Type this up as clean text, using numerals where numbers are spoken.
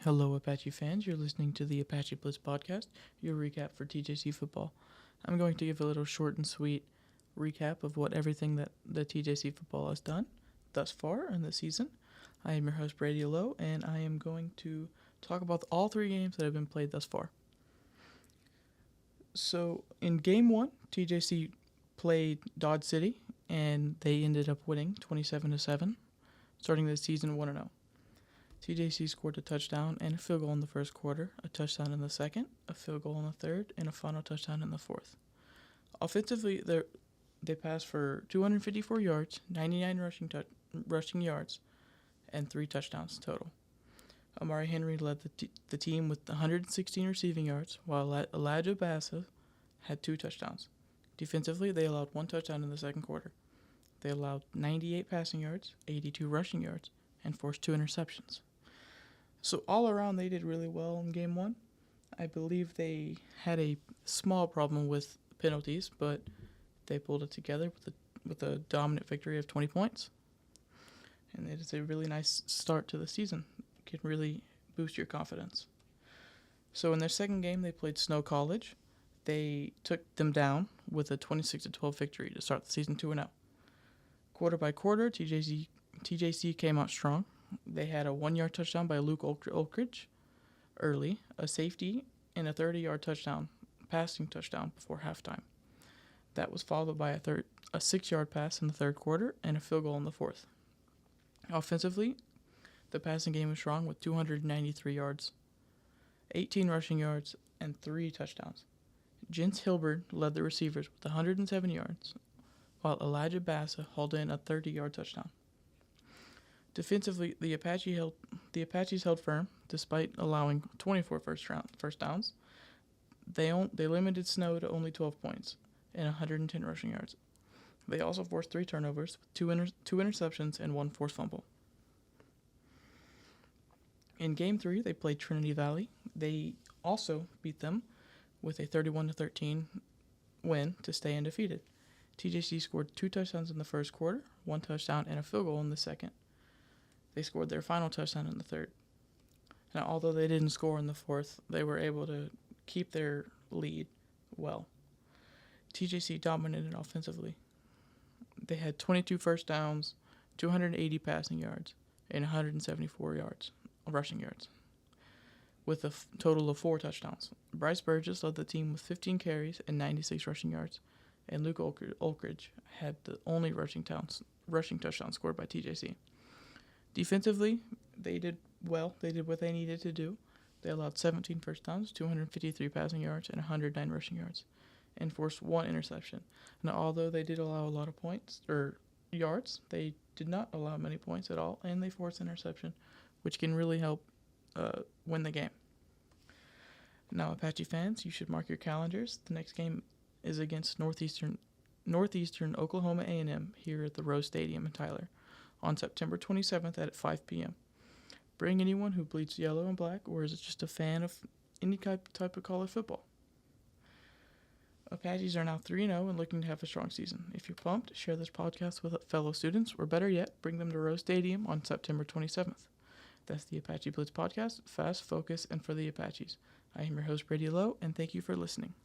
Hello, Apache fans. You're listening to the Apache Blitz podcast, your recap for TJC football. I'm going to give a little short and sweet recap of what everything that the TJC football has done thus far in the season. I am your host, Brady Lowe, and I am going to talk about all three games that have been played thus far. So, in game one, TJC played Dodge City, and they ended up winning 27-7, starting the season 1-0. TJC scored a touchdown and a field goal in the first quarter, a touchdown in the second, a field goal in the third, and a final touchdown in the fourth. Offensively, they passed for 254 yards, 99 rushing yards, and 3 touchdowns total. Amari Henry led the team with 116 receiving yards, while Elijah Bassa had 2 touchdowns. Defensively, they allowed 1 touchdown in the second quarter. They allowed 98 passing yards, 82 rushing yards, and forced 2 interceptions. So all around, they did really well in game one. I believe they had a small problem with penalties, but they pulled it together with a dominant victory of 20 points. And it is a really nice start to the season. It can really boost your confidence. So in their second game, they played Snow College. They took them down with a 26-12 victory to start the season 2-0. Quarter by quarter, TJC came out strong. They had a 1-yard touchdown by Luke Olkridge early, a safety, and a 30-yard passing touchdown before halftime. That was followed by a 6-yard pass in the third quarter and a field goal in the fourth. Offensively, the passing game was strong with 293 yards, 18 rushing yards, and 3 touchdowns. Jens Hilbert led the receivers with 107 yards, while Elijah Bassa hauled in a 30-yard touchdown. Defensively, the Apaches held firm despite allowing 24 first downs. They limited Snow to only 12 points and 110 rushing yards. They also forced 3 turnovers, with 2 interceptions and 1 forced fumble. In Game 3, they played Trinity Valley. They also beat them with a 31-13 win to stay undefeated. TJC scored 2 touchdowns in the first quarter, 1 touchdown, and a field goal in the second. They scored their final touchdown in the third. Now, although they didn't score in the fourth, they were able to keep their lead well. TJC dominated offensively. They had 22 first downs, 280 passing yards, and 174 rushing yards, with a total of 4 touchdowns. Bryce Burgess led the team with 15 carries and 96 rushing yards, and Luke Olkridge had the only rushing touchdown scored by TJC. Defensively, they did well. They did what they needed to do. They allowed 17 first downs, 253 passing yards, and 109 rushing yards, and forced 1 interception. Now, although they did allow a lot of points or yards, they did not allow many points at all, and they forced interception, which can really help win the game. Now, Apache fans, you should mark your calendars. The next game is against Northeastern Oklahoma A&M here at the Rose Stadium in Tyler on September 27th at 5 p.m. Bring anyone who bleeds yellow and black, or is just a fan of any type of college football. Apaches are now 3-0 and looking to have a strong season. If you're pumped, share this podcast with fellow students, or better yet, bring them to Rose Stadium on September 27th. That's the Apache Blitz podcast, fast, focus, and for the Apaches. I am your host, Brady Lowe, and thank you for listening.